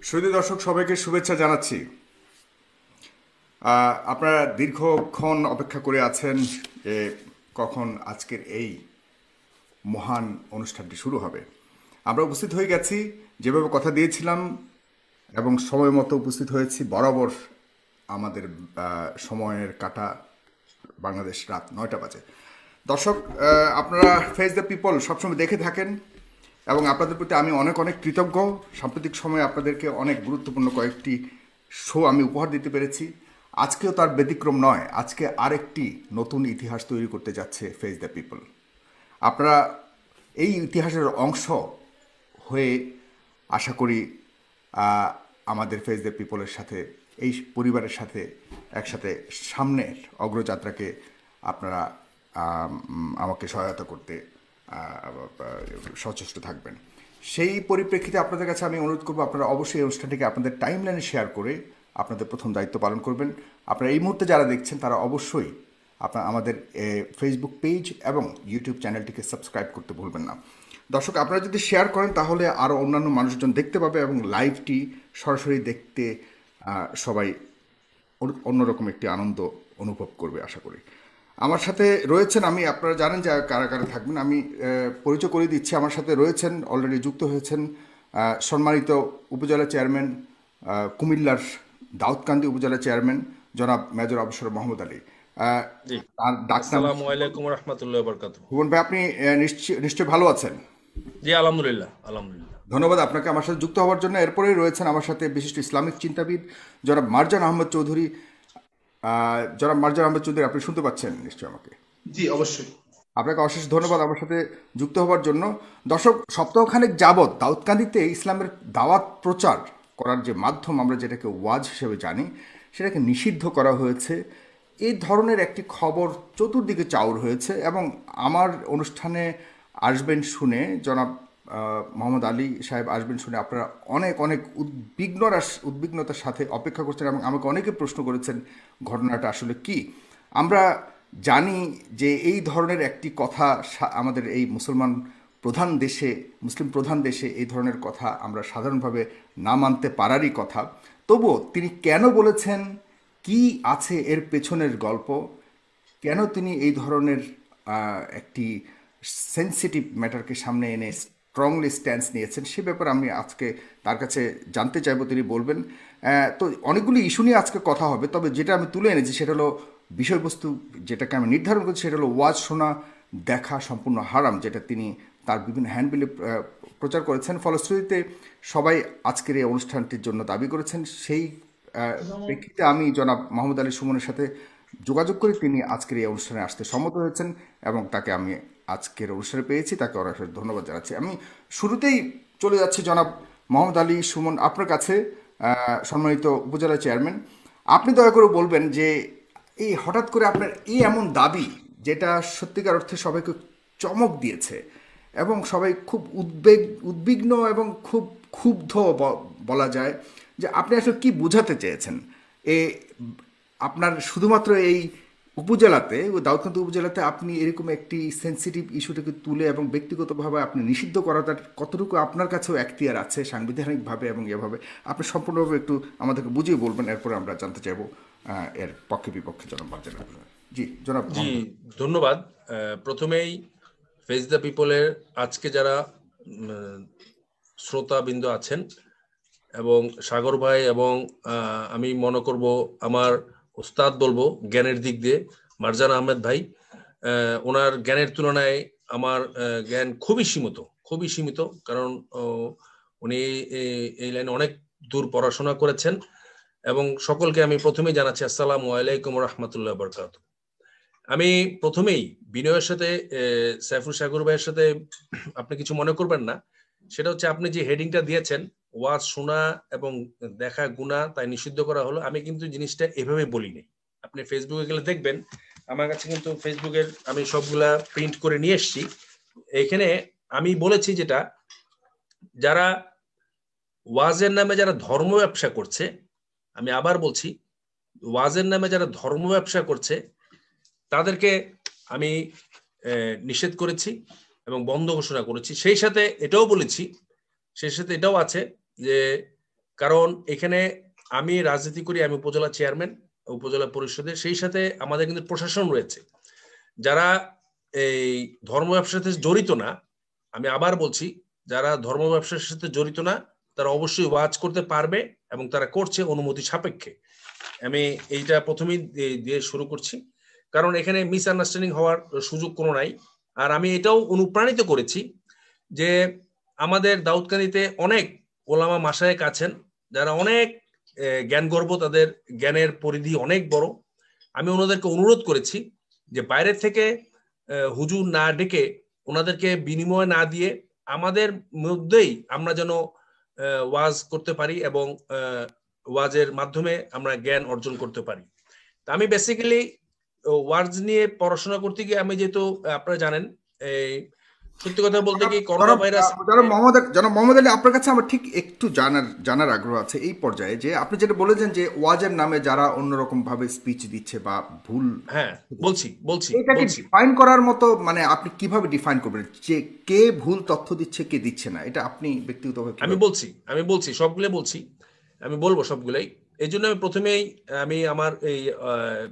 সুধী দর্শক সবাইকে শুভেচ্ছা জানাচ্ছি। আপনারা দীর্ঘক্ষণ অপেক্ষা করে আছেন যে কখন আজকের এই মহান অনুষ্ঠানটি শুরু হবে। আমরা উপস্থিত হয়ে গেছি, যেভাবে কথা দিয়েছিলাম এবং সময় মতো উপস্থিত হয়েছি। বরাবর আমাদের সময়ের কাটা বাংলাদেশ রাত 9টা বাজে। দর্শক, আপনারা ফেস দ্য পিপল সবসময় দেখে থাকেন এবং আপনাদের প্রতি আমি অনেক অনেক কৃতজ্ঞ। সাম্প্রতিক সময়ে আপনাদেরকে অনেক গুরুত্বপূর্ণ কয়েকটি শো আমি উপহার দিতে পেরেছি। আজকেও তার ব্যতিক্রম নয়। আজকে আরেকটি নতুন ইতিহাস তৈরি করতে যাচ্ছে ফেস দ্য পিপল। আপনারা এই ইতিহাসের অংশ হয়ে আশা করি আহ, আমাদের ফেস দ্য পিপলের সাথে, এই পরিবারের সাথে একসাথে সামনের অগ্রযাত্রাকে আপনারা আমাকে সহায়তা করতে সচেষ্ট থাকবেন। সেই পরিপ্রেক্ষিতে আপনাদের কাছে আমি অনুরোধ করবো, আপনারা অবশ্যই এই অনুষ্ঠানটিকে আপনাদের টাইমলাইনে শেয়ার করে আপনাদের প্রথম দায়িত্ব পালন করবেন। আপনারা এই মুহূর্তে যারা দেখছেন তারা অবশ্যই আমাদের ফেসবুক পেজ এবং ইউটিউব চ্যানেলটিকে সাবস্ক্রাইব করতে ভুলবেন না। দর্শক, আপনারা যদি শেয়ার করেন তাহলে আরও অন্যান্য মানুষজন দেখতে পাবে এবং লাইভটি সরাসরি দেখতে সবাই অন্যরকম একটি আনন্দ অনুভব করবে আশা করি। আমার সাথে রয়েছেন, আমি আপনারা জানেন যে কারা কারা থাকবেন, আমি পরিচয় করে দিচ্ছি। আমার সাথে রয়েছেন, অলরেডি যুক্ত হয়েছেন সম্মানিত উপজেলা চেয়ারম্যান, কুমিল্লার দাউদকান্দি উপজেলা চেয়ারম্যান জনাব মেজর অবসর মোহাম্মদ আলী। জি, তার ডাকনাম আসসালামু আলাইকুম রাহমাতুল্লাহি ওয়া বারাকাতুহু। ভুবন ভাই, আপনি নিশ্চয় ভালো আছেন? জি, আলহামদুলিল্লাহ আলহামদুলিল্লাহ। ধন্যবাদ আপনাকে আমার সাথে যুক্ত হওয়ার জন্য। এরপরেই রয়েছেন আমার সাথে বিশিষ্ট ইসলামিক চিন্তাবিদ জনাব মারজান আহমদ চৌধুরী। জনাব মারজান আহমদ চৌধুরী, আপনি শুনতে পাচ্ছেন নিশ্চয় আমাকে? জি, অবশ্যই। আপনাকে অশেষ ধন্যবাদ আমার সাথে যুক্ত হওয়ার জন্য। দর্শক, সপ্তাহখানেক যাবৎ দাউদকান্দিতে ইসলামের দাওয়াত প্রচার করার যে মাধ্যম, আমরা যেটাকে ওয়াজ হিসেবে জানি, সেটাকে নিষিদ্ধ করা হয়েছে। এই ধরনের একটি খবর চতুর্দিকে চাউর হয়েছে এবং আমার অনুষ্ঠানে আসবেন শুনে, জনাব মোহাম্মদ আলী সাহেব আসবেন শুনে আপনারা অনেক অনেক উদ্বিগ্নতার সাথে অপেক্ষা করছেন এবং আমাকে অনেকে প্রশ্ন করেছেন ঘটনাটা আসলে কি। আমরা জানি যে এই ধরনের একটি কথা আমাদের এই মুসলিম প্রধান দেশে এই ধরনের কথা আমরা সাধারণভাবে না মানতে পারারই কথা। তবুও তিনি কেন বলেছেন, কি আছে এর পেছনের গল্প, কেন তিনি এই ধরনের একটি সেন্সিটিভ ম্যাটারকে সামনে এনে স্ট্রংলি স্ট্যান্স নিয়েছেন, সে ব্যাপারে আমি আজকে তার কাছে জানতে চাইবো, তিনি বলবেন। তো অনেকগুলি ইস্যু নিয়ে আজকে কথা হবে, তবে যেটা আমি তুলে এনেছি সেটা হলো বিষয়বস্তু, যেটাকে আমি নির্ধারণ করছি সেটা হলো ওয়াজ শোনা দেখা সম্পূর্ণ হারাম, যেটা তিনি তার বিভিন্ন হ্যান্ডবিলে প্রচার করেছেন। ফলশ্রুতিতে সবাই আজকের এই অনুষ্ঠানটির জন্য দাবি করেছেন। সেই প্রেক্ষিতে আমি জনাব মোহাম্মদ আলী সুমনের সাথে যোগাযোগ করে তিনি আজকের এই অনুষ্ঠানে আসতে সম্মত হয়েছেন এবং তাকে আমি আজকের অনুষ্ঠানে পেয়েছি, তাকে অনেক ধন্যবাদ জানাচ্ছি। আমি শুরুতেই চলে যাচ্ছি জনাব মোহাম্মদ আলী সুমন আপনার কাছে। সম্মানিত উপজেলা চেয়ারম্যান, আপনি দয়া করে বলবেন যে এই হঠাৎ করে আপনার এই এমন দাবি, যেটা সত্যিকার অর্থে সবাইকে চমক দিয়েছে এবং সবাই খুব উদ্বিগ্ন এবং খুব ক্ষুব্ধ বলা যায়, যে আপনি আসলে কি বোঝাতে চেয়েছেন। এ আপনার শুধুমাত্র এই উপজেলাতে, দাউদকান্দি উপজেলাতে আপনি এরকম একটি সেন্সিটিভ ইস্যুটাকে তুলে এবং ব্যক্তিগতভাবে আপনি নিষিদ্ধ করাটা কতটুকু আপনার কাছেও এখতিয়ার আছে সাংবিধানিকভাবে এবং এভাবে, আপনি সম্পূর্ণভাবে একটু আমাদেরকে বুঝিয়ে বলবেন, এরপরে আমরা জানতে চাইব এর পক্ষে বিপক্ষে জনাব মার্জান। জি জনাব। জি, ধন্যবাদ। প্রথমেই ফেস দ্য পিপলের আজকে যারা শ্রোতাবৃন্দ আছেন এবং সাগর ভাই এবং আমি মনে করব আমার ওস্তাদ বলবো জ্ঞানের দিক দিয়ে মারজান আহমেদ ভাই, ওনার জ্ঞানের তুলনায় আমার জ্ঞান খুবই সীমিত, কারণ উনি এই লাইনে অনেক দূর পড়াশোনা করেছেন। এবং সকলকে আমি প্রথমেই জানাচ্ছি আসসালামু আলাইকুম রাহমাতুল্লাহি ওয়া বারাকাতুহু। আমি প্রথমেই বিনয়ের সাথে সাইফুল সাগর ভাইয়ের সাথে আপনি কিছু মনে করবেন না, সেটা হচ্ছে আপনি যে হেডিংটা দিয়েছেন ওয়াজ শোনা এবং দেখা গুনাহ তাই নিষিদ্ধ করা হলো, আমি কিন্তু জিনিসটা এভাবে বলিনি। আপনি ফেসবুকে গেলে দেখবেন আমার কাছে কিন্তু ফেসবুকের আমি সবগুলা প্রিন্ট করে নিয়ে এসেছি। এখানে আমি বলেছি যেটা, যারা ওয়াজের নামে যারা ধর্ম ব্যবসা করছে, আমি আবার বলছি, ওয়াজের নামে যারা ধর্ম ব্যবসা করছে তাদেরকে আমি নিষেধ করেছি এবং বন্ধ ঘোষণা করেছি। সেই সাথে এটাও বলেছি, সেই সাথে এটাও আছে যে কারণ এখানে আমি রাজনীতি করি, আমি উপজেলা চেয়ারম্যান উপজেলা পরিষদের, সেই সাথে আমাদের কিন্তু প্রশাসন রয়েছে যারা এই ধর্ম ব্যবসার সাথে জড়িত না। আমি আবার বলছি, যারা ধর্ম ব্যবসার সাথে জড়িত না তারা অবশ্যই ওয়াজ করতে পারবে এবং তারা করছে অনুমতি সাপেক্ষে। আমি এইটা প্রথমেই দিয়ে শুরু করছি, কারণ এখানে মিসআন্ডারস্ট্যান্ডিং হওয়ার সুযোগ কোনো নাই। আর আমি এটাও অনুপ্রাণিত করেছি যে আমাদের দাউদকান্দিতে অনেক ওলামা মাশায়েখ আছেন যারা অনেক জ্ঞান গর্ব, তাদের জ্ঞানের পরিধি অনেক বড়। আমি ওনাদেরকে অনুরোধ করেছি যে বাইরের থেকে হুজুর না ডেকে, ওনাদেরকে বিনিময় না দিয়ে আমাদের মধ্যেই আমরা যেন ওয়াজ করতে পারি এবং ওয়াজের মাধ্যমে আমরা জ্ঞান অর্জন করতে পারি। আমি বেসিক্যালি ওয়াজ নিয়ে পড়াশোনা করতে গিয়ে, আমি যেহেতু আপনারা জানেন, এই সত্যি কথা বলতে কি করোনা ভাইরাস। জনাব মোহাম্মদ আলী, আপনার কাছে আমার ঠিক একটু জানার আগ্রহ আছে এই পর্যায়ে, যে আপনি যেটা বলেছেন যে ওয়াজের নামে যারা অন্যরকম ভাবে স্পিচ দিচ্ছে বা ভুল, হ্যাঁ বলছি এটাকে ডিফাইন করার মতো, মানে আপনি কিভাবে ডিফাইন করবেন যে কে ভুল তথ্য দিচ্ছে কে দিচ্ছে না, এটা আপনি ব্যক্তিগতভাবে? আমি বলছি সবগুলো বলছি, আমি বলবো সবগুলাই। এই জন্য আমি প্রথমেই আমার এই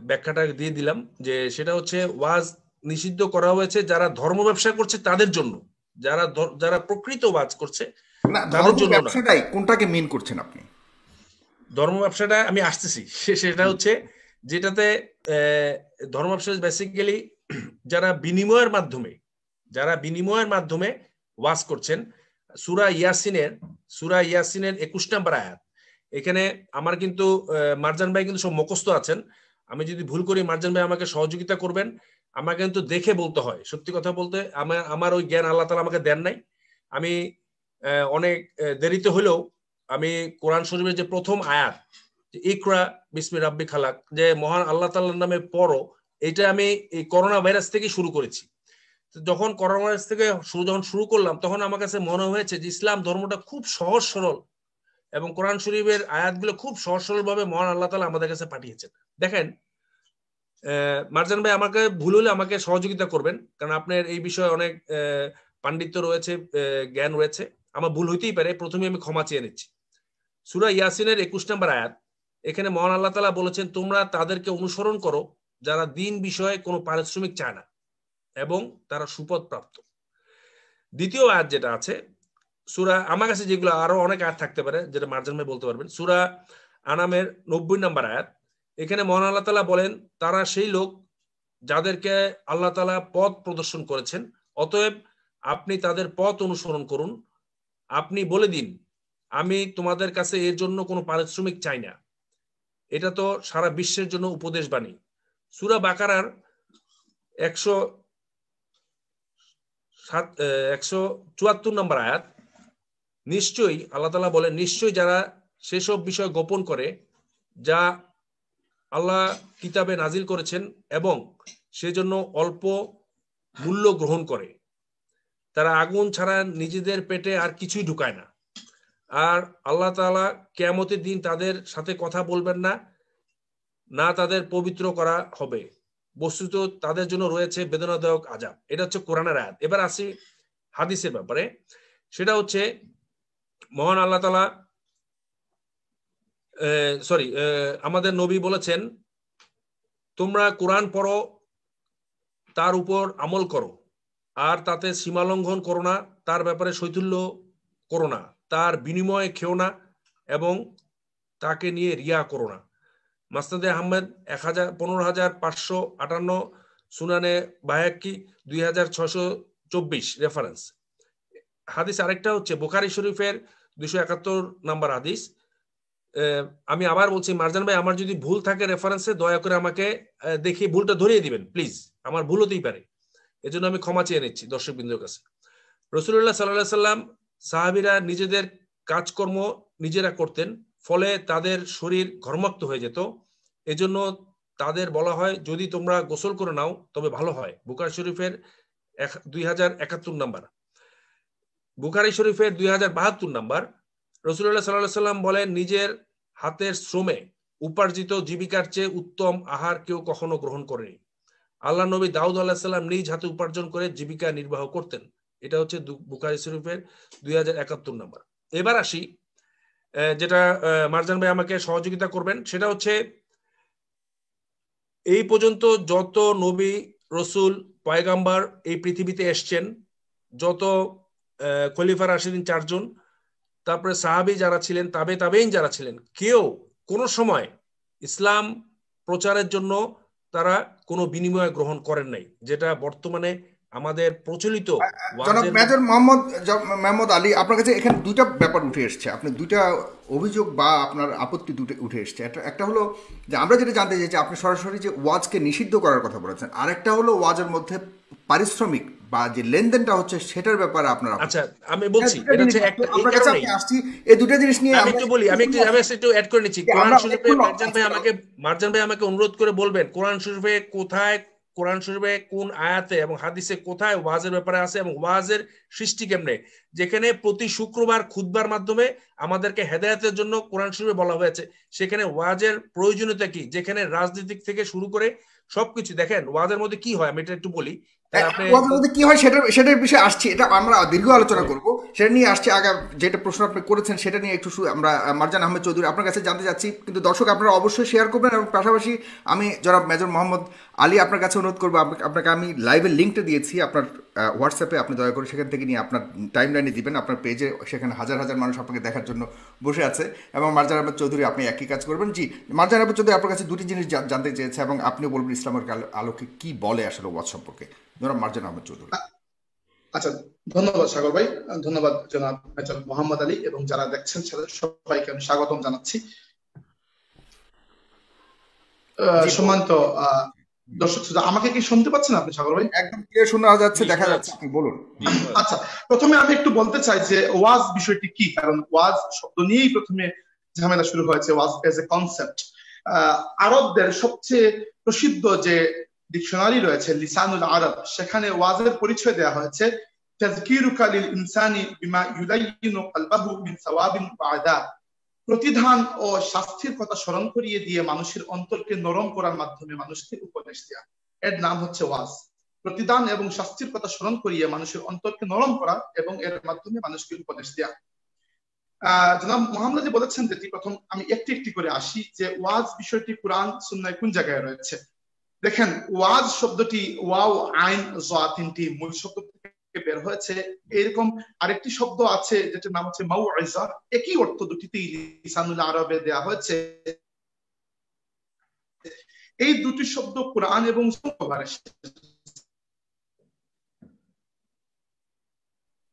ব্যাখ্যাটা দিয়ে দিলাম যে সেটা হচ্ছে ওয়াজ নিষিদ্ধ করা হয়েছে যারা ধর্ম ব্যবসা করছে তাদের জন্য, যারা প্রকৃত ওয়াজ করছে তাদের জন্য না। কোনটাকে মিন করছেন আপনি? ধর্ম ব্যবসাটা আমি আসতেছি, সেটা হচ্ছে যেটাতে ধর্ম ব্যবসা বেসিক্যালি যারা বিনিময়ের মাধ্যমে ওয়াজ করছেন। সূরা ইয়াসিনের 21 নম্বর আয়াত, এখানে আমার কিন্তু মারজান ভাই কিন্তু সব মুখস্থ আছেন। আমি যদি ভুল করি মারজান ভাই আমাকে সহযোগিতা করবেন। আমাকে কিন্তু দেখে বলতে হয়, সত্যি কথা বলতে আমার ওই জ্ঞান আল্লাহ তাআলা আমাকে দেন নাই। আমি অনেক দেরিতে হলেও আমি কোরআন শরীফের যে প্রথম আয়াত, ইকরা বিসমি রাব্বি খালাক, যে মহান আল্লাহ তাআলার নামে পড়ো, এটা আমি এই করোনা ভাইরাস থেকে শুরু করেছি। যখন করোনা ভাইরাস থেকে যখন শুরু করলাম, তখন আমার কাছে মনে হয়েছে যে ইসলাম ধর্মটা খুব সহজ সরল এবং কোরআন শরীফের আয়াতগুলো খুব সহজ সরল ভাবে মহান আল্লাহ তাআলা আমাদের কাছে পাঠিয়েছেন। দেখেন মারজান ভাই, আমাকে ভুল হলে আমাকে সহযোগিতা করবেন, কারণ আপনার এই বিষয়ে অনেক পাণ্ডিত্য রয়েছে, জ্ঞান রয়েছে। আমার ভুল হইতেই পারে, প্রথমে আমি ক্ষমা চেয়ে নিচ্ছি। সূরা ইয়াসিনের 21 নম্বর আয়াত, এখানে মহান আল্লাহ তাআলা বলেছেন, তোমরা তাদেরকে অনুসরণ করো যারা দ্বীন বিষয়ে কোনো পারিশ্রমিক চায় না এবং তারা সুপথ প্রাপ্ত। দ্বিতীয় আয়াত যেটা আছে সূরা, আমার কাছে যেগুলো আরো অনেক আয়াত থাকতে পারে যেটা মারজান ভাই বলতে পারবেন, সূরা আনামের 90 নম্বর আয়াত, এখানে মহান আল্লাহ তাআলা বলেন, তারা সেই লোক যাদেরকে আল্লাহ তাআলা পথ প্রদর্শন করেছেন, অতএব আপনি তাদের পথ অনুসরণ করুন। আপনি বলে দিন, আমি তোমাদের কাছে এর জন্য কোনো পারিশ্রমিক চাই না। এটা তো সারা বিশ্বের জন্য উপদেশ বাণী। সূরা বাকারার 174 নম্বর আয়াত, নিশ্চয়ই আল্লাহ তাআলা বলেন, নিশ্চয়ই যারা সেসব বিষয় গোপন করে যা আল্লাহ কিতাবে নাজিল করেছেন এবং সেজন্য অল্প মূল্য গ্রহণ করে, তারা আগুন ছাড়া নিজেদের পেটে আর কিছুই ঢুকায় না। আর আল্লাহ তাআলা কিয়ামতের দিন তাদের সাথে কথা বলবেন না, না তাদের পবিত্র করা হবে, বস্তুত তাদের জন্য রয়েছে বেদনাদায়ক আযাব। এটা হচ্ছে কোরআনের আয়াত। এবার আসি হাদিসের ব্যাপারে। সেটা হচ্ছে মহান আল্লাহ তাআলা আমাদের নবী বলেছেন, তোমরা কোরআন পড়ো, তার উপর আমল করো, আর তাতে সীমালঙ্ঘন করো না, তার ব্যাপারে শৈথুল্য করো না, তার বিনিময়ে খেও না এবং তাকে নিয়ে রিয়া করো না। মাসনাদে আহমেদ 15558, সুনানে বায়াক্কি 2624 রেফারেন্স হাদিস। আরেকটা হচ্ছে বুখারী শরীফের 271 নম্বর হাদিস। আমি আবার বলছি মারজান ভাই, আমার যদি ভুল থাকে রেফারেন্সে, দয়া করে আমাকে দেখি ভুলটা ধরিয়ে দিবেন প্লিজ, আমার ভুল হতেই পারে, এজন্য আমি ক্ষমা চেয়ে নিচ্ছি দর্শকবৃন্দের কাছে। রাসূলুল্লাহ সাল্লাল্লাহু আলাইহি সাল্লাম সাহাবীরা নিজেদের কাজকর্ম নিজেরা করতেন, ফলে তাদের শরীর ঘর্মাক্ত হয়ে যেত। এজন্য তাদের বলা হয়, যদি তোমরা গোসল করে নাও তবে ভালো হয়। বুখারী শরীফের 2071 নাম্বার। বুখারী শরীফের 2072 নাম্বার। রাসূলুল্লাহ সাল্লাল্লাহু আলাইহি সাল্লাম বলেন, নিজের হাতের শ্রমে উপার্জিত জীবিকার চেয়ে উত্তম আহার কেউ কখনো গ্রহণ করেনি। আল্লাহ নবী দাউদ আলাইহিস সালাম নিজ হাতে উপার্জন করে জীবিকা নির্বাহ করতেন। এটা হচ্ছে বুখারী শরীফের 2071 নাম্বার। এবার আসি যেটা মারজান ভাই আমাকে সহযোগিতা করবেন, সেটা হচ্ছে এই পর্যন্ত যত নবী রসুল পয়গাম্বার এই পৃথিবীতে এসছেন, যত খলিফা রাশিদিন 4 জন, তারপরে সাহাবী যারা ছিলেন, তাবেঈন যারা ছিলেন, কেউ কোনো সময় ইসলাম প্রচারের জন্য তারা কোনো বিনিময় গ্রহণ করেন নাই, যেটা বর্তমানে আমাদের প্রচলিত জনাব মেজর মোহাম্মদ আলী, আপনার কাছে এখানে দুইটা ব্যাপার উঠে এসছে, আপনি দুইটা অভিযোগ বা আপনার আপত্তি দুটো উঠে এসছে। একটা হলো যে আমরা যেটা জানতে চাইছি, আপনি সরাসরি যে ওয়াজকে নিষিদ্ধ করার কথা বলেছেন, আরেকটা হলো ওয়াজের মধ্যে পারিশ্রমিক বা যে লেনদেনটা হচ্ছে সেটার ব্যাপারে আপনার। আচ্ছা, আমি বলছি এটা হচ্ছে একটা, এই আপনার কাছে কারণেই আমি আসছি এই দুটো জিনিস নিয়ে। আমি একটু বলি, আমি একটু অ্যাড করে নিচ্ছি। কোরআন শরীফে মারজান ভাই আমাকে অনুরোধ করে বলবেন কোরআন শরীফে কোথায়, কোরআন শরীফে কোন আয়াতে এবং হাদিসে কোথায় ওয়াজের ব্যাপারে আছে এবং ওয়াজের সৃষ্টি কেমনে, যেখানে প্রতি শুক্রবার খুতবার মাধ্যমে আমাদেরকে হেদায়েতের জন্য কোরআন শরীফে বলা হয়েছে, সেখানে ওয়াজের প্রয়োজনীয়তা কি, যেখানে রাজনীতি থেকে শুরু করে সবকিছু। দেখেন ওয়াজের মধ্যে কি হয়, আমি এটা একটু বলি। কি হয় সেটার বিষয়ে আসছি, এটা আমরা দীর্ঘ আলোচনা করব, সেটা নিয়ে আসছি। আগে যেটা প্রশ্ন আপনি করেছেন সেটা নিয়ে একটু আমরা মারজান আহমেদ চৌধুরী আপনার কাছে জানতে চাচ্ছি, কিন্তু দর্শক আপনারা অবশ্যই শেয়ার করবেন। এবং পাশাপাশি আমি জনাব মেজর মোহাম্মদ আলী আপনার কাছে অনুরোধ করবো, আপনাকে আমি লাইভের লিঙ্কটা দিয়েছি আপনার হোয়াটসঅ্যাপে, আপনি দয়া করে সেখান থেকে নিয়ে আপনার টাইম লাইনে দিবেন। আপনার পেজে সেখানে হাজার হাজার মানুষ আপনাকে দেখার জন্য বসে আছে। এবং মারজান আহমেদ চৌধুরী আপনি একই কাজ করবেন। জি, মারজান আহমেদ চৌধুরী আপনার কাছে দুটি জিনিস জানতে চেয়েছে এবং আপনি বলবেন ইসলামের আলোকে কি বলে আসলে ওয়াজ সম্পর্কে। জনাব মারজান আহমেদ চৌধুরী। আচ্ছা, ধন্যবাদ সাগর ভাই, ধন্যবাদ জনাব মেজর মোহাম্মদ আলী, এবং যারা দেখছেন সবাইকে আমি স্বাগতম জানাচ্ছি। সম্মানিত দর্শক, আমাকে কি শুনতে পাচ্ছেন আপনি সাগর ভাই? একদম ক্লিয়ার শোনা যাচ্ছে, দেখা যাচ্ছে, আপনি বলুন। আচ্ছা, প্রথমে আমি একটু বলতে চাই যে ওয়াজ বিষয়টি কি, কারণ ওয়াজ শব্দ নিয়েই প্রথমে ঝামেলা শুরু হয়েছে। ওয়াজ এজ এ কনসেপ্ট, আরবদের সবচেয়ে প্রসিদ্ধ যে ডিকশনারি রয়েছে লিসানুল আরব, সেখানে ওয়াজের পরিচয় দেওয়া হয়েছে তাযকিরুকা লিল ইনসানি বিমা ইউলাইয়িনু কলবাহু মিন সাওয়াবিন ওয়া আদাব, প্রতিধান ও শাস্তির কথা স্মরণ করিয়ে দিয়ে মানুষের অন্তরকে নরম করার মাধ্যমে মানুষকে উপদেশ দেয়া, এর নাম হচ্ছে ওয়াজ। প্রতিদান এবং শাস্তির কথা স্মরণ করিয়ে মানুষের অন্তরকে নরম করা এবং এর মাধ্যমে মানুষকে উপদেশ দেয়া। জনাব মোহাম্মদ আলী বলেছেন যেটি, প্রথম আমি একটি একটি করে আসি যে ওয়াজ বিষয়টি কোরআন সুন্নাহয় কোন জায়গায় রয়েছে। দেখেন, ওয়াজ শব্দটি ওয়াও আইন জা তিনটি মূল শব্দ থেকে বের হয়েছে। এরকম আরেকটি শব্দ আছে যেটার নাম হচ্ছে মাউইজা, একই অর্থ দুটিতেই লিসানুল আরবে দেয়া হয়েছে। এই দুটি শব্দ কোরআন এবং সুন্নাহয়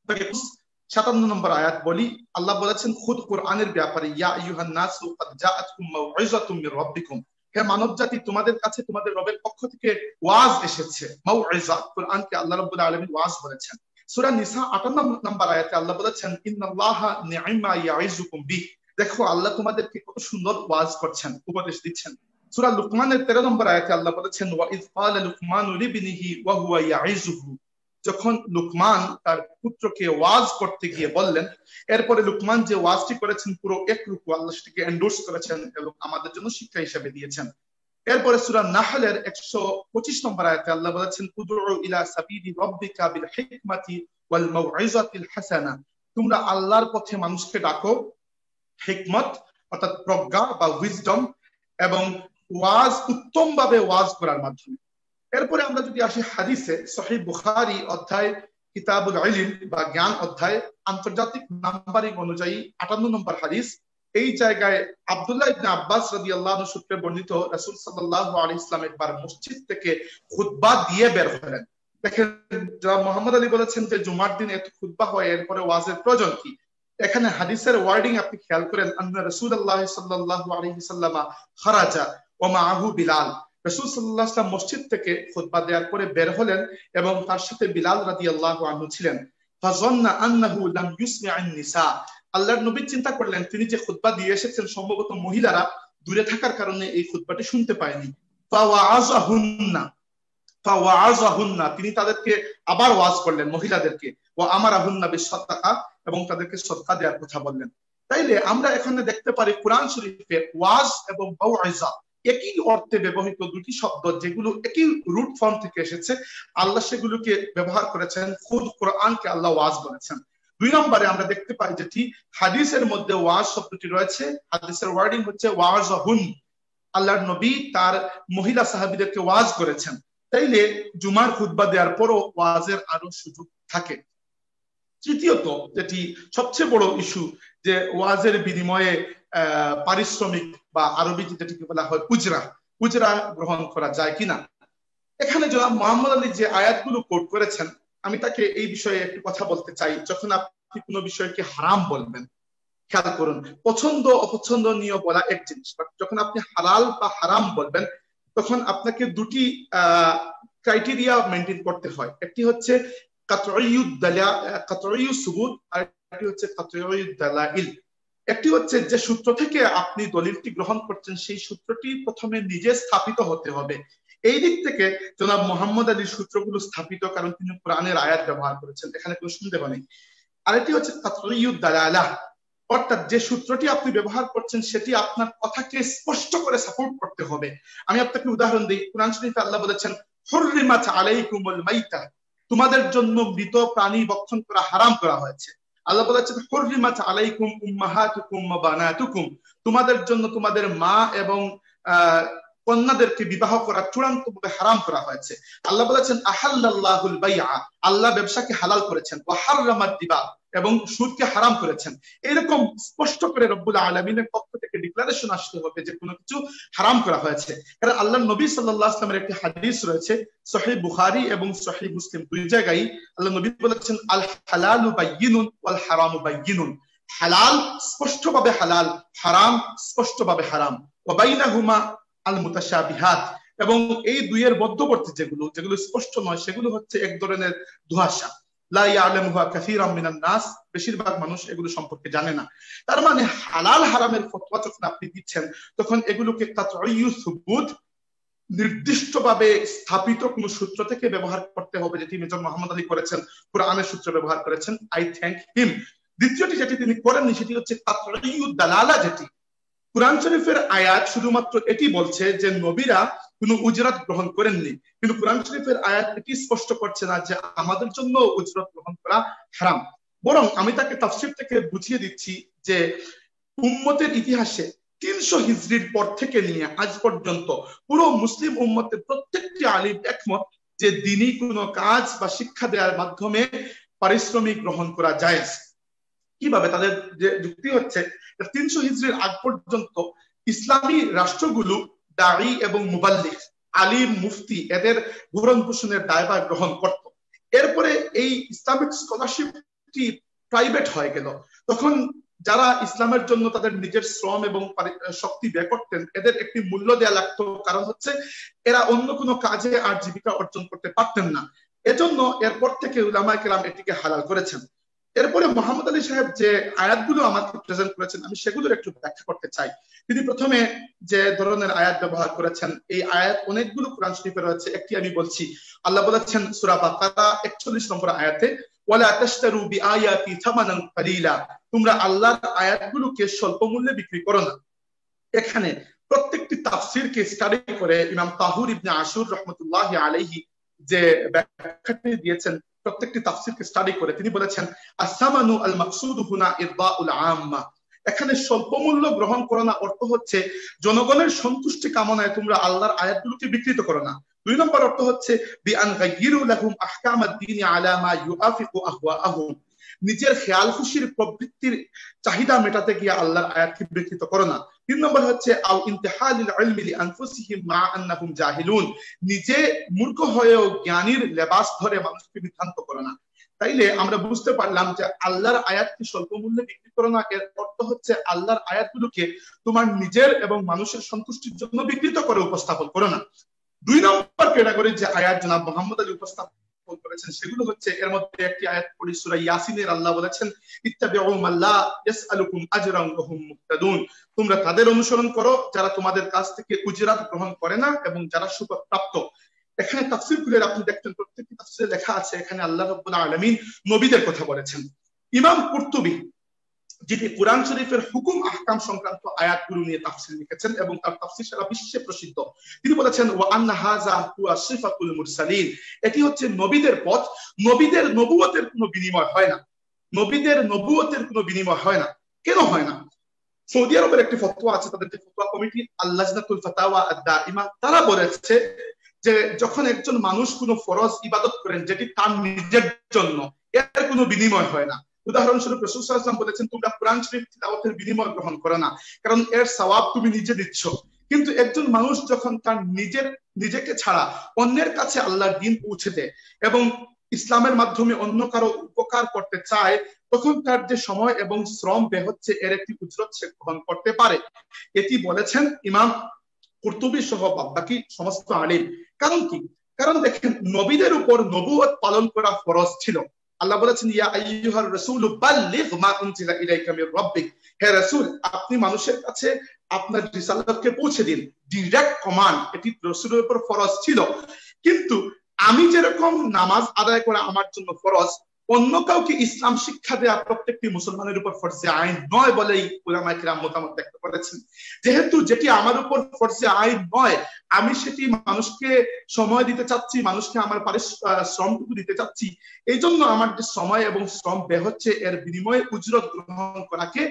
57 নম্বর আয়াত বলি, আল্লাহ বলেছেন খুদ কোরআনের ব্যাপারে, ইয়া আইয়ুহান নাসু ক্বাদ জাআতকুম মাউইযাতুম মির রাব্বিকুম, হে মানব জাতি, তোমাদের কাছে তোমাদের রবের পক্ষ থেকে ওয়াজ এসেছে। মাউইযা, কোরআনকে আল্লাহ রাব্বুল আলামিন ওয়াজ বলেছেন। সূরা নিসা 58 নম্বর আয়াতে আল্লাহ বলেছেন ইন্নাল্লাহা নি'মা ইয়াইযুকুম বিহ, দেখো আল্লাহ তোমাদেরকে কত সুন্দর ওয়াজ করছেন, উপদেশ দিচ্ছেন। সূরা লুকমানের 13 নম্বর আয়াতে আল্লাহ বলেছেন ওয়া ইয ক্বালা লুকমানু লিবনিহি ওয়া হুয়া ইয়াইযুহু, যখন লুকমান তার পুত্রকে ওয়াজ করতে গিয়ে বললেন। এরপরে লুকমান যে ওয়াজটি করেছেন পুরো এক রুকু আল্লাহ সেটাকে এন্ডোর্স করেছেন এবং আমাদের জন্য শিক্ষা হিসেবে দিয়েছেন। এরপরে সূরা নাহলের 125 নম্বর আয়াতে আল্লাহ বলেছেন উদউ ইলা সাবিলি রাব্বিকা বিল হিকমাতি ওয়াল মাউইযাতিল হাসানা, তোমরা আল্লাহর পথে মানুষকে ডাকো হিকমত অর্থাৎ প্রজ্ঞা বা উইজডম এবং ওয়াজ, উত্তম ভাবে ওয়াজ করার মাধ্যমে। এরপরে আমরা যদি আসি হাদিসে, সহিহ বুখারী অধ্যায় কিতাবুল ইলম বা জ্ঞান অধ্যায় আন্তর্জাতিক নাম্বারিং অনুযায়ী 58 নম্বর হাদিস, এই জায়গায় আব্দুল্লাহ ইবনে আব্বাস রাদিয়াল্লাহু আনহু সূত্রে বর্ণিত রাসূল সাল্লাল্লাহু আলাইহি ওয়াসাল্লাম একবার মসজিদ থেকে খুতবা দিয়ে বের হলেন। দেখেন, মোহাম্মদ আলী বলেছেন যে জুমার দিন এত খুতবা হয়, এরপরে ওয়াজের প্রয়োজন কি? এখানে হাদিসের ওয়ার্ডিং আপনি খেয়াল করেন, আন্না রাসূলুল্লাহ সাল্লাল্লাহু আলাইহি ওয়াসাল্লাম খারাজা ওয়া মাআহু বিলাল, রাসূল সাল্লাল্লাহু আলাইহি ওয়াসাল্লাম মসজিদ থেকে খুতবা দেওয়ার পরে বের হলেন এবং তার সাথে বিলাল রাদিয়াল্লাহু আনহু ছিলেন। ফাযান্না আন্নাহু লাম ইউসমি'আন নিসা, আল্লাহর নবী চিন্তা করলেন তিনি যে খুতবা দিয়ে এসেছেন সম্ভবত মহিলারা দূরে থাকার কারণে এই খুতবাটি শুনতে পায়নি। ফাওয়াযাহুন্না, তিনি তাদেরকে আবার ওয়াজ করলেন মহিলাদেরকে, ওয়া আমারাহুন্না বিসসাদাকা, এবং তাদেরকে সদকা দেওয়ার কথা বললেন। তাইলে আমরা এখানে দেখতে পারি কোরআন শরীফে ওয়াজ এবং মাউইযা একই অর্থে ব্যবহৃত দুটি শব্দ, যেগুলো একই রুট ফর্ম থেকে এসেছে। আল্লাহ সেগুলোকে ব্যবহার করেছেন, খুদ কোরআনকে আল্লাহ ওয়াজ বলেছেন। 2 নম্বরে আমরা দেখতে পাই যেটি হাদিসের মধ্যে ওয়াজ শব্দটি রয়েছে, হাদিসের ওয়ার্ডিং হচ্ছে ওয়াজহুন, আল্লাহর নবী তার মহিলা সাহাবীদেরকে ওয়াজ করেছেন। তাইলে জুমার খুতবা দেওয়ার পরও ওয়াজের আরো সুযোগ থাকে। তৃতীয়ত যেটি সবচেয়ে বড় ইস্যু, যে ওয়াজের বিনিময়ে পারিশ্রমিক বা আরবিতে যেটিকে বলা হয় উজরা গ্রহণ করা যায় কিনা। এখানে জনাব মোহাম্মদ আলী যে আয়াতগুলো কোট করেছেন, আমি তাকে এই বিষয়ে একটু কথা বলতে চাই। যখন আপনি কোনো বিষয়কে হারাম বলবেন, খেয়াল করুন, পছন্দ অপছন্দনীয় বলা এক জিনিস, যখন আপনি হালাল বা হারাম বলবেন তখন আপনাকে দুটি ক্রাইটেরিয়া মেনটেন করতে হয়। একটি হচ্ছে কাতঈয়ুস সুবুত, আর একটি হচ্ছে কাতঈয়ুদ দালাইল। একটি হচ্ছে যে সূত্র থেকে আপনি দলিলটি গ্রহণ করছেন সেই সূত্রটি প্রথমে নিজে স্থাপিত হতে হবে। এই দিক থেকে জনাব মোহাম্মদ আলীর সূত্রগুলো স্থাপিত, কারণ তিনি কোরআনের আয়াত ব্যবহার করেছেন, এখানে কোনো সন্দেহ নেই। আরেকটি হচ্ছে কাতঈয়ুদ দালালাহ, অর্থাৎ যে সূত্রটি আপনি ব্যবহার করছেন সেটি আপনার কথাকে স্পষ্ট করে সাপোর্ট করতে হবে। আমি আপনাকে উদাহরণ দিই, কোরআন শরীফে আল্লাহ বলেছেন হুররিমাত আলাইকুমুল মাইতা, তোমাদের জন্য মৃত প্রাণী ভক্ষণ করা হারাম করা হয়েছে। আল্লাহ বলেছেন হুররিমাত আলাইকুম উম্মাহাতুকুম ওয়া বানাতুকুম, তোমাদের জন্য তোমাদের মা এবং কন্যাদেরকে বিবাহ করা চূড়ান্তভাবে হারাম করা হয়েছে। আল্লাহ বলেছেন আহাল্লাল্লাহুল বাইআ, আল্লাহ ব্যবসাকে হালাল করেছেন, ওয়া হাররামাদ রিবা, এবং সুদকে হারাম করেছেন। এরকম স্পষ্ট করে রব্বুল আলামিনের পক্ষ থেকে ডিক্লারেশন আসতে হবে যে কোনো কিছু হারাম করা হয়েছে। কারণ আল্লাহর নবী সাল্লাল্লাহু আলাইহি ওয়াসাল্লামের একটি হাদিস রয়েছে সহিহ বুখারী এবং সহিহ মুসলিম, দুই জায়গায় আল্লাহ নবী বলেছেন আল হালালু বাইয়িনুন ওয়াল হারামু বাইয়িনুন, হালাল স্পষ্টভাবে হালাল, হারাম স্পষ্টভাবে হারাম, ওয়া বাইনাহুমা আল মুতাশাবিহাত, এবং এই দুইয়ের মধ্যবর্তী যেগুলো স্পষ্ট নয় সেগুলো হচ্ছে এক ধরনের ধোঁয়াশা, লা ইয়ালামুহা কাসীরাম মিনান নাস, বেশিরভাগ মানুষ এগুলো সম্পর্কে জানে না। তার মানে হালাল হারামের ফতোয়া যখন আপনি দিচ্ছেন তখন এগুলোকে কাতঈয়ুস সুবুত, নির্দিষ্টভাবে স্থাপিত কোন সূত্র থেকে ব্যবহার করতে হবে, যেটি মেজর মোহাম্মদ আলী করেছেন, কোরআনের সূত্র ব্যবহার করেছেন, আই থ্যাংক হিম। দ্বিতীয়টি যেটি তিনি করেননি সেটি হচ্ছে কাতঈয়ুদ দালালা, যেটি কুরআন শরীফের আয়াত শুধুমাত্র এটি বলছে যে নবীরা কোনো উজরাত গ্রহণ করেননি, কিন্তু কুরআন শরীফের আয়াত এটি স্পষ্ট করছে না যে আমাদের জন্য উজরাত গ্রহণ করা হারাম। বরং আমি তাকে তাফসীর থেকে বুঝিয়ে দিচ্ছি যে উম্মতের ইতিহাসে 300 হিজরির পর থেকে নিয়ে আজ পর্যন্ত পুরো মুসলিম উম্মতের প্রত্যেকটি আলিম একমত যে দ্বীনি কোনো কাজ বা শিক্ষা দেওয়ার মাধ্যমে পারিশ্রমিক গ্রহণ করা জায়েজ। কিভাবে? তাদের যে যুক্তি হচ্ছে 300 হিজরির আগ পর্যন্ত ইসলামী রাষ্ট্রগুলো দাঈ এবং মুবাল্লিগ, আলিম, মুফতি এদের ভরণ পোষণের দায়ভার গ্রহণ করত। এরপরে এই ইসলামিক স্কলারশিপটি প্রাইভেট হয়ে গেল। তখন যারা ইসলামের জন্য তাদের নিজের শ্রম এবং শক্তি ব্যয় করতেন এদের একটি মূল্য দেওয়া লাগতো, কারণ হচ্ছে এরা অন্য কোনো কাজে আর জীবিকা অর্জন করতে পারতেন না। এজন্য এরপর থেকে উলামায়ে কেরাম এটিকে হালাল করেছেন। এরপরে মোহাম্মদ আলী সাহেব যে আয়াতগুলো আমাকে প্রেজেন্ট করেছেন আমি সেগুলোর একটু ব্যাখ্যা করতে চাই। তিনি প্রথমে যে ধরনের আয়াত ব্যবহার করেছেন, এই আয়াত অনেকগুলো কোরআন শরীফে রয়েছে, একটি আমি বলছি। আল্লাহ বলেছেন সূরা বাকারা 41 নম্বর আয়াতে, ওয়ালা তাশতারু বিআয়াতি থামানান কালিলা, তোমরা আল্লাহর আয়াতগুলোকে স্বল্প মূল্যে বিক্রি করো না। এখানে প্রত্যেকটি তাফসীরকে স্টাডি করে ইমাম তাহুর ইবনে আশুর রাহমাতুল্লাহি আলাইহি যে ব্যাখ্যাটি দিয়েছেন, প্রত্যেকটি তাফসীরকে স্টাডি করে তিনি বলেছেন আস-সামানু আল মাকসুদু হুনা ইরদাউল আম্মা, এখানে স্বল্প মূল্য গ্রহণ করো না অর্থ হচ্ছে জনগণের সন্তুষ্টি কামনায় তোমরা আল্লাহর আয়াতগুলোকে বিকৃত করো না। 2 নম্বর অর্থ হচ্ছে বিআন গায়িরু লাহুম আহকামাদ দীনি আলা মা ইউআফিকু আহওয়াআহুম, নিজের খেয়াল খুশির প্রবৃত্তির চাহিদা মেটাতে গিয়ে আল্লাহর আয়াতকে বিকৃত করো না। 3 নম্বর হচ্ছে আও ইনতিহালিল ইলমি লিআনফুসিহিম মা আন্নাহুম জাহিলুন, নিজে মূর্খ হয়েও জ্ঞানীর লেবাস ধরে মানুষকে বিভ্রান্ত করো না। তাইলে আমরা বুঝতে পারলাম যে আল্লাহর আয়াতকে স্বল্প মূল্যে বিক্রি করো না, এর অর্থ হচ্ছে আল্লাহর আয়াতগুলোকে তোমার নিজের এবং মানুষের সন্তুষ্টির জন্য বিকৃত করে উপস্থাপন করো না। 2 নম্বর ক্যাটাগরির যে আয়াত জনাব মোহাম্মদ আলী উপস্থাপন করেছেন সেগুলো হচ্ছে, এর মধ্যে একটি আয়াত পড়ি সূরা ইয়াসিনের, আল্লাহ বলেছেন ইত্তাবিউ মান লা ইয়াসআলুকুম আজরান ওয়া হুম মুহতাদুন, তোমরা তাদের অনুসরণ করো যারা তোমাদের কাছ থেকে উজরাত গ্রহণ করে না এবং যারা সুপ্রাপ্ত। এখানে তাফসীর খুলে আপনি দেখতেন প্রত্যেকটি তাফসীরে লেখা আছে এখানে আল্লাহ রাব্বুল আলামিন নবীদের কথা বলেছেন। ইমাম কুরতুবী যিনি কুরআন শরীফের হুকুম আহকাম সংক্রান্ত আয়াতগুলো নিয়ে তাফসীর লিখেছেন এবং তার তাফসীর সারা বিশ্বে প্রসিদ্ধ, তিনি বলেছেন ওয়া আন্না হাযা হুয়া সিফাতুল মুরসালিন, এটি হচ্ছে নবীদের পথ, নবীদের নবুয়তের কোনো বিনিময় হয় না। নবীদের নবুয়তের কোনো বিনিময় হয় না। কেন হয় না? সৌদি আরবের একটি ফতোয়া আছে, তাদের যে ফতোয়া কমিটি আল-লাজনাতুল ফাতাওয়া আদ-দাইমা, তারা বলেছে যে যখন একজন মানুষ কোনো ফরজ ইবাদত করেন যেটি তার নিজের জন্য, এর কোনো বিনিময় হয় না। উদাহরণস্বরূপ রাসূল সাল্লাল্লাহু আলাইহি ওয়াসাল্লাম বলেছেন, তোমরা কোরআন শরীফ তিলাওয়াতের বিনিময় গ্রহণ করো না, কারণ এর সওয়াব তুমি নিজে দিচ্ছ। কিন্তু একজন মানুষ যখন তার নিজেকে ছাড়া অন্যের কাছে আল্লাহর দ্বীন পৌঁছে দেয় এবং ইসলামের মাধ্যমে অন্য কারো উপকার করতে চায়, তখন তার যে সময় এবং শ্রম ব্যয় হচ্ছে, এর একটি উজরত সে গ্রহণ করতে পারে। এটি বলেছেন ইমাম কুরতুবী সহ বাকি সমস্ত আলিম। কারণ কি? কারণ দেখেন, নবীদের উপর নবুয়ত পালন করা ফরজ ছিল। আল্লাহ বলেছেন, ইয়া আইয়ুহার রাসূলু বাল্লিগ মা উনজিলা ইলাইকা মির রাব্বিক, হে রাসূল আপনি মানুষের কাছে আপনার রিসালাতকে পৌঁছে দিন। ডাইরেক্ট কমান্ড, এটি রাসূলের উপর ফরজ ছিল। কিন্তু আমি যেরকম নামাজ আদায় করা আমার জন্য ফরজ, অন্য কাউকে ইসলাম শিক্ষা দেওয়া প্রত্যেকটি মুসলমানের উপর ফরজে আইন নয় বলেই উলামায়ে কিরাম মতামত ব্যক্ত করেছেন। যেহেতু যেটি আমার উপর ফরজে আইন নয়, আমি সেটি মানুষকে সময় দিতে চাচ্ছি, মানুষকে আমার শ্রমটুকু দিতে চাচ্ছি, এই জন্য আমার যে সময় এবং শ্রম ব্যয় হচ্ছে, এর বিনিময়ে উজরত গ্রহণ করাকে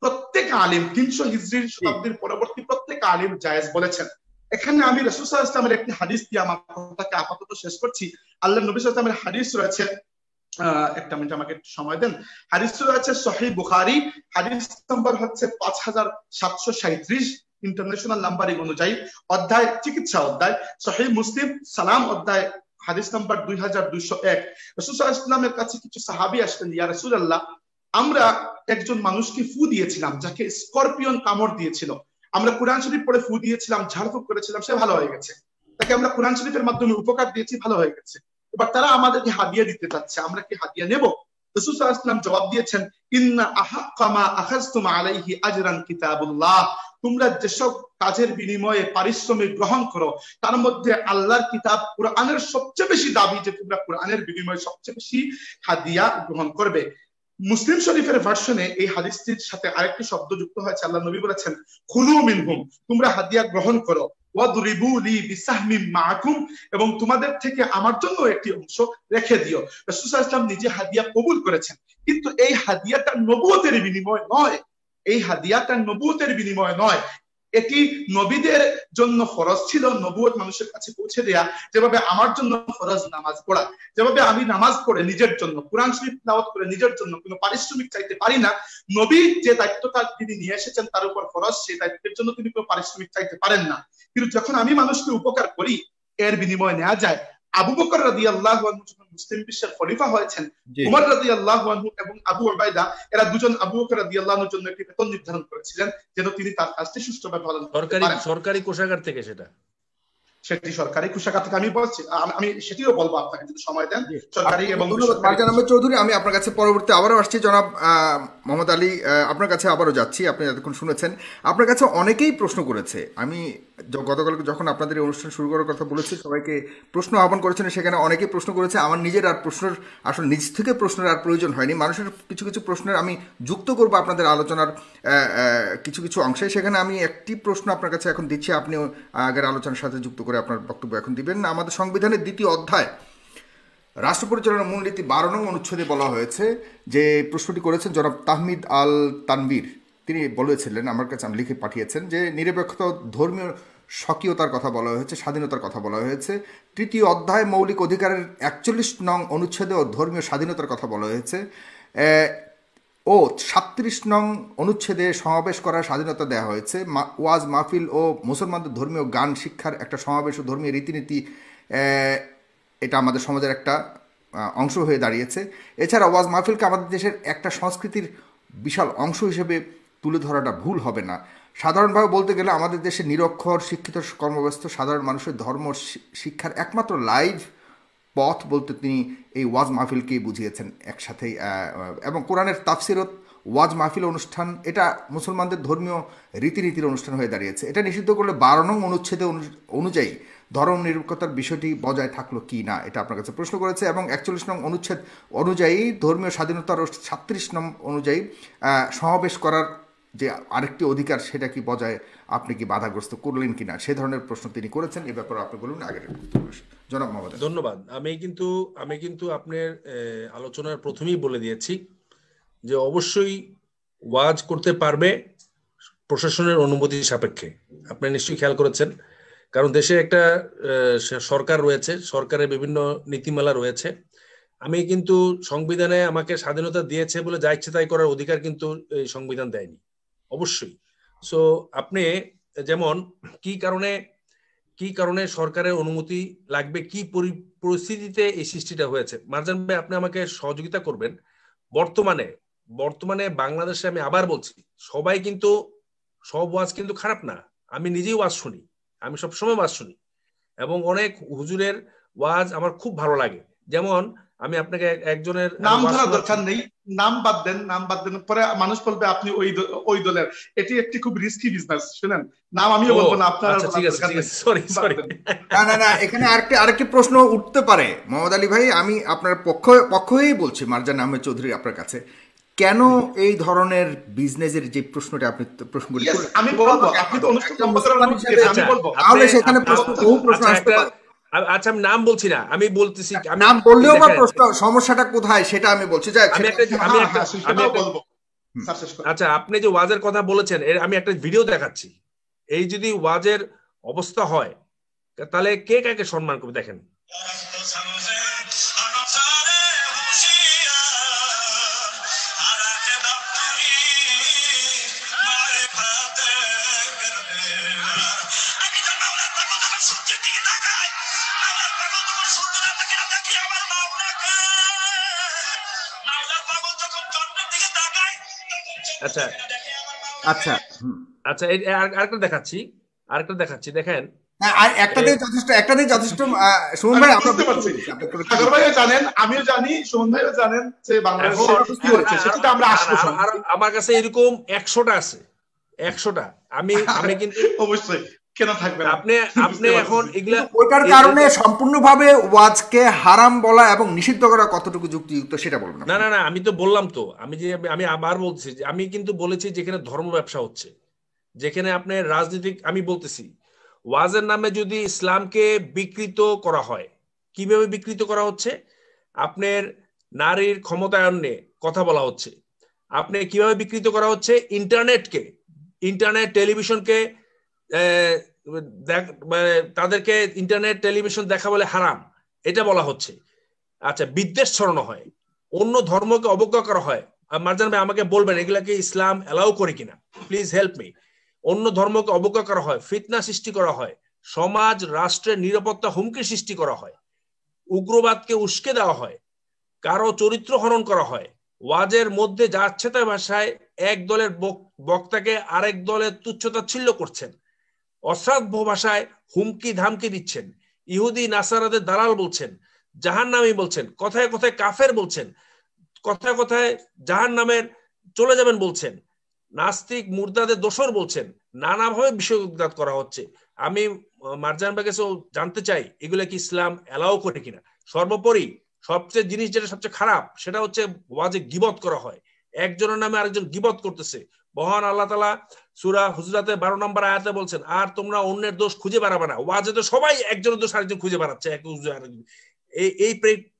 প্রত্যেক আলিম 300 হিজরির শতাব্দীর পরবর্তী প্রত্যেক আলিম জায়েজ বলেছেন। এখানে আমি রাসূল সাল্লাল্লাহু আলাইহি ওয়াসাল্লামের একটি হাদিস দিয়ে আমার কথাকে আপাতত শেষ করছি। আল্লাহর নবী সাল্লাল্লাহু আলাইহি ওয়াসাল্লামের হাদিস রয়েছে, একটা মিনিট আমাকে সময় দেন। হাদিস রয়েছে সহিহ বুখারী, হাদিস নম্বর হচ্ছে 5737, ইন্টারন্যাশনাল নাম্বারিং অনুযায়ী, অধ্যায় চিকিৎসা অধ্যায়, সহিহ মুসলিম সালাম অধ্যায়, হাদিস নম্বর 2201। রাসূল সাল্লাল্লাহু আলাইহি ওয়াসাল্লামের কাছে কিছু সাহাবী আসলেন, ইয়া রাসূলুল্লাহ, আমরা একজন মানুষকে ফু দিয়েছিলাম যাকে স্করপিয়ন কামড় দিয়েছিল। আমরা কোরআন শরীফ পড়ে ফু দিয়েছিলাম, ঝাড়ফুঁক করেছিলাম, সে ভালো হয়ে গেছে। তাকে আমরা কোরআন শরীফের মাধ্যমে উপকার দিয়েছি, ভালো হয়ে গেছে। এবার তারা আমাদেরকে হাদিয়া দিতে চাচ্ছে, আমরা কি হাদিয়া নেব? রাসূল সাল্লাল্লাহু আলাইহি ওয়াসাল্লাম জবাব দিয়েছেন, ইন্না আহাক্কা মা আখাযতুম আলাইহি আজরান কিতাবুল্লাহ, তোমরা যেসব কাজের বিনিময়ে পারিশ্রমিক গ্রহণ করো, তার মধ্যে আল্লাহর কিতাব কোরআনের সবচেয়ে বেশি দাবি যে তোমরা কোরআনের বিনিময়ে সবচেয়ে বেশি হাদিয়া গ্রহণ করবে। মুসলিম শরীফের ভার্সনে এই হাদিসটির সাথে আরেকটি শব্দ যুক্ত হয়েছে। আল্লাহ নবী বলেছেন, খুলু মিনহুম, তোমরা হাদিয়া গ্রহণ করো, ওয়াদরিবু লি বিসাহমিম মাআকুম, এবং তোমাদের থেকে আমার জন্য একটি অংশ রেখে দিও। রাসূল সাল্লাল্লাহু আলাইহি ওয়াসাল্লাম নিজে হাদিয়া কবুল করেছেন, কিন্তু এই হাদিয়াটা নবুয়তের বিনিময় নয়। এই হাদিয়াটা নবুয়তের বিনিময় নয়, এটি নবীদের জন্য ফরজ ছিল নবুয়ত মানুষের কাছে পৌঁছে দেয়া। যেভাবে আমার জন্য ফরজ নামাজ পড়া, যেভাবে আমি নামাজ পড়ে নিজের জন্য, কোরআন শরীফ তেলাওয়াত করে নিজের জন্য কোনো পারিশ্রমিক চাইতে পারি না, নবী যে দায়িত্বটা তিনি নিয়ে এসেছেন তার উপর ফরজ, সেই দায়িত্বের জন্য তিনি কোনো পারিশ্রমিক চাইতে পারেন না। কিন্তু যখন আমি মানুষকে উপকার করি, এর বিনিময় নেওয়া যায়। আবু বকর রাদিয়াল্লাহু আনহু যখন মুসলিম বিশ্বের খলিফা হয়েছেন, উমর রাদিয়াল্লাহু আনহু এবং আবু উবাইদা, এরা দুজন আবু বকর রাদিয়াল্লাহু আনহুর জন্য একটি বেতন নির্ধারণ করেছিলেন যেন তিনি তার কাজটি সুষ্ঠুভাবে পালন করতে পারেন। সরকারি কোষাগার থেকে সেটি সরকারি কোষাগার থেকে আমি বলছি, আমি সেটিও বলবো আপনাকে যদি সময় দেন। সরকারি এবং মারজান আহমেদ চৌধুরী, আমি আপনার কাছে পরবর্তী আবারও আসছি। জনাব মোহাম্মদ আলী, আপনার কাছে আবারও যাচ্ছি। আপনি এতক্ষণ শুনেছেন, আপনার কাছে অনেকেই প্রশ্ন করেছে। আমি গতকাল যখন আপনাদের এই অনুষ্ঠান শুরু করার কথা বলেছি, সবাইকে প্রশ্ন আহ্বান করেছেন, সেখানে অনেকেই প্রশ্ন করেছে। আমার নিজের আর প্রশ্নের, আসলে নিজ থেকে প্রশ্নের আর প্রয়োজন হয়নি। মানুষের কিছু কিছু প্রশ্নের আমি যুক্ত করবো আপনাদের আলোচনার কিছু কিছু অংশে। সেখানে আমি একটি প্রশ্ন আপনার কাছে এখন দিচ্ছি, আপনি আগের আলোচনার সাথে যুক্ত করে আপনার বক্তব্য এখন দিবেন। আমাদের সংবিধানের 2য় অধ্যায় রাষ্ট্র পরিচালনার মূলনীতি 12 নং অনুচ্ছেদে বলা হয়েছে, যে প্রশ্নটি করেছেন জনাব তাহমিদ আল তানভীর, তিনি বলেছিলেন, আমার কাছে আমি লিখে পাঠিয়েছেন, যে নিরপেক্ষতা, ধর্মীয় স্বকীয়তার কথা বলা হয়েছে, স্বাধীনতার কথা বলা হয়েছে। 3য় অধ্যায় মৌলিক অধিকারের 41 নং অনুচ্ছেদে ও ধর্মীয় স্বাধীনতার কথা বলা হয়েছে, ও 37 নং অনুচ্ছেদে সমাবেশ করার স্বাধীনতা দেওয়া হয়েছে। ওয়াজ মাহফিল ও মুসলমানদের ধর্মীয় গান শিক্ষার একটা সমাবেশ ও ধর্মীয় রীতিনীতি, এটা আমাদের সমাজের একটা অংশ হয়ে দাঁড়িয়েছে। এছাড়া ওয়াজ মাহফিলকে আমাদের দেশের একটা সংস্কৃতির বিশাল অংশ হিসেবে তুলে ধরাটা ভুল হবে না। সাধারণভাবে বলতে গেলে আমাদের দেশে নিরক্ষর, শিক্ষিত, কর্মব্যস্ত সাধারণ মানুষের ধর্ম শিক্ষার একমাত্র লাইভ পথ বলতে তিনি এই ওয়াজ মাহফিলকেই বুঝিয়েছেন একসাথেই। এবং কোরআনের তাফসিরত, ওয়াজ মাহফিল অনুষ্ঠান, এটা মুসলমানদের ধর্মীয় রীতিনীতির অনুষ্ঠান হয়ে দাঁড়িয়েছে। এটা নিষিদ্ধ করলে 12 নং অনুচ্ছেদে অনুযায়ী ধর্ম নিরপেক্ষতার বিষয়টি বজায় থাকলো কি না, এটা আপনার কাছে প্রশ্ন করেছে। এবং 41 নং অনুচ্ছেদ অনুযায়ী ধর্মীয় স্বাধীনতার 37 নং অনুযায়ী সমাবেশ করার যে আরেকটি অধিকার, সেটা কি বজায়, আপনি কি বাধাগ্রস্ত করলেন কিনা, সে ধরনের প্রশ্ন তিনি করেছেন। এ ব্যাপারে আপনি বলুন আগের জনাব মোহাম্মদ। ধন্যবাদ। আমি কিন্তু আপনার আলোচনার প্রথমেই বলে দিয়েছি যে অবশ্যই ওয়াজ করতে পারবে প্রশাসনের অনুমতি সাপেক্ষে। আপনি নিশ্চয়ই খেয়াল করেছেন, কারণ দেশে একটা সরকার রয়েছে, সরকারের বিভিন্ন নীতিমালা রয়েছে। আমি কিন্তু সংবিধানে আমাকে স্বাধীনতা দিয়েছে বলে যা ইচ্ছে তাই করার অধিকার কিন্তু এই সংবিধান দেয়নি, অবশ্যই। সো আপনি যেমন কি কারণে সরকারের অনুমতি লাগবে, কি পরিস্থিতিতে এই সৃষ্টিটা হয়েছে, মারজান ভাই আপনি আমাকে সহযোগিতা করবেন। বর্তমানে বাংলাদেশে, আমি আবার বলছি, সবাই কিন্তু সব ওয়াজ কিন্তু খারাপ না। আমি নিজেই ওয়াজ শুনি, আমি সবসময় ওয়াজ শুনি, এবং অনেক হুজুরের ওয়াজ আমার খুব ভালো লাগে। যেমন আমি আপনাকে একজনের নাম ধরার দরকার নেই, নাম বাদ দেন, পরে মানুষ বলবে আপনি ওই দলের। এটি একটি খুব রিস্কি বিজনেস, শুনেন, নাম আমিও বলবো না আপনার। ঠিক আছে, সরি। না, এখানে আরেকটি প্রশ্ন উঠতে পারে মোহাম্মদ আলী ভাই। আমি আপনার পক্ষেই বলছি মারজান আহমেদ চৌধুরী আপনার কাছে, কেন এই ধরনের বিজনেসের যে প্রশ্নটা আপনি প্রশ্নগুলি আমি বলবো, আপনি তো অনুষ্ঠান আমি বলবো, তাহলে সেখানে বহু প্রশ্ন আসতে পারে। আচ্ছা, আমি নাম বলছি না, আমি বলতেছি, নাম বললেও বা প্রশ্ন সমস্যাটা কোথায় সেটা আমি বলছি। আচ্ছা, আপনি যে ওয়াজের কথা বলেছেন, আমি একটা ভিডিও দেখাচ্ছি। এই যদি ওয়াজের অবস্থা হয় তাহলে কে কাকে সম্মান করবে, দেখেন। আচ্ছা আচ্ছা আচ্ছা, আরেকটা দেখাচ্ছি, দেখেন। একটাতেই যথেষ্ট। সুমন ভাই, বুঝতে পারছি, সাগর ভাইও জানেন, আমিও জানি, সুমন ভাইও জানেন যে বাংলাদেশে সেটা আমরা আসবো। আমার কাছে এরকম 100টা আছে, 100টা। আমি কিন্তু অবশ্যই, কেন থাকবে না। আপনি এখন এগুলা ওইটার কারণে সম্পূর্ণভাবে ওয়াজকে হারাম বলা এবং নিষিদ্ধ করা কতটুকু যুক্তিযুক্ত সেটা বলবেন। না, আমি তো বললাম তো, আমি আবার বলছি যে আমি কিন্তু বলেছি যেখানে ধর্ম ব্যবসা হচ্ছে, যেখানে আপনি রাজনীতিক, আমি বলতেছি ওয়াজের নামে যদি ইসলামকে বিকৃত করা হয়, কিভাবে বিকৃত করা হচ্ছে? আপনার নারীর ক্ষমতায়ন নিয়ে কথা বলা হচ্ছে। আপনি কিভাবে বিকৃত করা হচ্ছে? ইন্টারনেট টেলিভিশনকে, তাদেরকে ইন্টারনেট টেলিভিশন দেখা বলে হারাম, এটা বলা হচ্ছে। আচ্ছা, বিদ্বেষ ছড়ানো হয়, অন্য ধর্মকে অবজ্ঞা করা হয়। মারজান ভাই আমাকে বলবেন এগুলাকে ইসলাম এলাও করে কিনা, প্লিজ হেল্প মি। অন্য ধর্মকে অবজ্ঞা করা হয়, ফিতনা সৃষ্টি করা হয়, সমাজ রাষ্ট্রের নিরাপত্তা হুমকি সৃষ্টি করা হয়, উগ্রবাদকে উস্কে দেওয়া হয়, কারো চরিত্র হনন করা হয়। ওয়াজের মধ্যে যাচ্ছেতা ভাষায় এক দলের বক্তাকে আরেক দলের তুচ্ছতাচ্ছিল্য করছেন, অশ্রাব্য ভাষায় হুমকি ধামকি দিচ্ছেন, ইহুদি নাসারাদের দালাল বলছেন, জাহান্নামী বলছেন, কথায় কথায় কাফের বলছেন, কথায় কথায় জাহান্নামের চলে যাবেন বলছেন, নাস্তিক মুরদাদের দোসর বলছেন, নানাভাবে বিষয় উদ্ঘাত করা হচ্ছে। আমি মারজান ভাইয়ের কাছে জানতে চাই এগুলো কি ইসলাম এলাও করে কিনা। সর্বোপরি সবচেয়ে জিনিস যেটা সবচেয়ে খারাপ সেটা হচ্ছে ওয়াজে গীবত করা হয়, একজনের নামে আরেকজন গীবত করতেছে। মহান আল্লাহ তাআলা সূরা হুজরাতে 12 নম্বর আয়াতে বলছেন, আর তোমরা অন্যের দোষ খুঁজে বেড়াবে না। ওয়াজে তো সবাই একজনের দোষ আরেকজন খুঁজে বেড়াচ্ছে, এই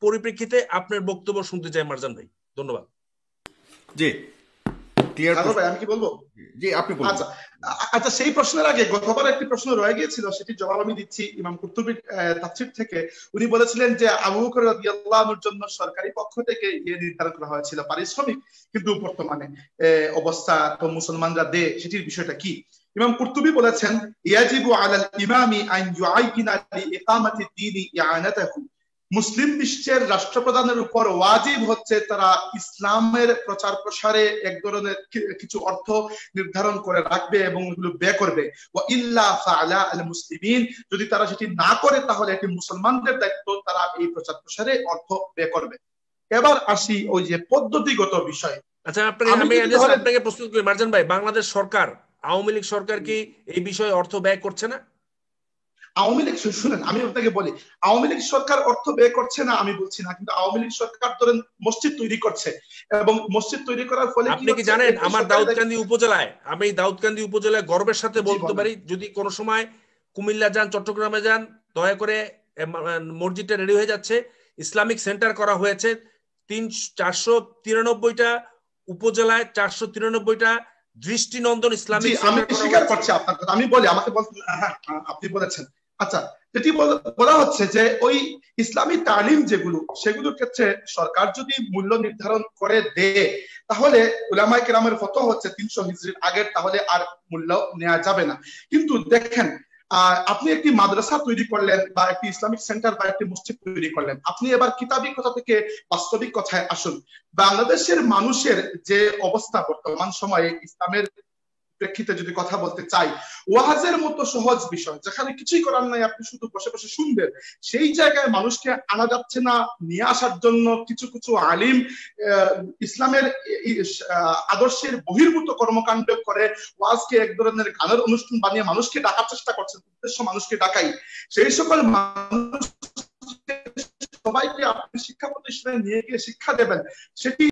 পরিপ্রেক্ষিতে আপনার বক্তব্য শুনতে চাই মারজান ভাই। ধন্যবাদ। জি, আমি কি বলবো? জি, আপনি বলুন। আচ্ছা, সেই প্রশ্নের আগে গতবার একটি প্রশ্ন রয়ে গিয়েছিল, সেটি জবাব আমি দিচ্ছি। ইমাম কুরতুবীর তাফসীর থেকে উনি বলেছিলেন যে আবু বকর রাদিয়াল্লাহু আনহুর জন্য সরকারি পক্ষ থেকে নির্ধারণ করা হয়েছিল পারিশ্রমিক, কিন্তু বর্তমানে অবস্থা তো মুসলমানরা দেয়, সেটির বিষয়টা কি? ইমাম কুরতুবী বলেছেন, ইয়াজিবু আলাল ইমামি আন ইউআইনা লিইকামাতি দ্বীনি ইয়ানাতাহু। মুসলিম বিশ্বের রাষ্ট্রপ্রধানের উপর ওয়াজিব হচ্ছে তারা ইসলামের প্রচার প্রসারে এক ধরনের কিছু অর্থ নির্ধারণ করে রাখবে এবং এগুলো ব্যয় করবে। ওয়া ইল্লা ফাআলা আল মুসলিমিন, যদি তারা সেটি না করে তাহলে এটি মুসলমানদের দায়িত্ব, তারা এই প্রচার প্রসারে অর্থ ব্যয় করবে। এবার আসি ওই যে পদ্ধতিগত বিষয়। আচ্ছা, আপনাকে প্রশ্ন করি মারজান ভাই, বাংলাদেশ সরকার, আওয়ামী লীগ সরকার কি এই বিষয়ে অর্থ ব্যয় করছে না? আওয়ামী লীগ, শুনেন আমি আপনাকে বলি, আওয়ামী লীগ সরকার অর্থ ব্যয় করছে না আমি বলছি না, কিন্তু আওয়ামী লীগ সরকার ধরেন মসজিদ তৈরি করছে, এবং মসজিদ তৈরি করার ফলে আপনি কি জানেন আমার দাউদকান্দি উপজেলায় গর্বের সাথে বলতে পারি, যদি কোনো সময় কুমিল্লা যান, চট্টগ্রামে যান, দয়া করে মসজিদটা রেডি হয়ে যাচ্ছে, ইসলামিক সেন্টার করা হয়েছে, 493টা উপজেলায় 493টা দৃষ্টিনন্দন ইসলামিক আমি সেন্টার স্বীকার করছি আপনার কথা, আমি বলি আমাকে হ্যাঁ আপনি বলেছেন। আচ্ছা, যেটি বলা হচ্ছে যে ওই ইসলামী তালিম যেগুলো, সেগুলোর ক্ষেত্রে সরকার যদি মূল্য নির্ধারণ করে দেয়, তাহলে উলামায়ে কেরামের ফতোয়া হচ্ছে 300 হিজরির আগের, তাহলে আর মূল্য নেওয়া যাবে না। কিন্তু দেখেন, আপনি একটি মাদ্রাসা তৈরি করলেন বা একটি ইসলামিক সেন্টার বা একটি মসজিদ তৈরি করলেন, আপনি এবার কিতাবী কথা থেকে বাস্তবিক কথায় আসুন। বাংলাদেশের মানুষের যে অবস্থা বর্তমান সময়ে ইসলামের প্রেক্ষিতে যদি কথা বলতে চাই, ওয়াজের মতো সহজ বিষয় যেখানে কিছুই করার নাই, আপনি শুধু বসে বসে শুনবেন, সেই জায়গায় মানুষকে আনা যাচ্ছে না। নিয়ে আসার জন্য কিছু কিছু আলিম ইসলামের আদর্শের বহির্ভূত কর্মকাণ্ড করে ওয়াজকে এক ধরনের গানের অনুষ্ঠান বানিয়ে মানুষকে ডাকার চেষ্টা করছেন, উদ্দেশ্য মানুষকে ডাকাই। সেই সকল মানুষ সবাইকে আপনি শিক্ষা প্রতিষ্ঠানে নিয়ে গিয়ে শিক্ষা দেবেন, সেটি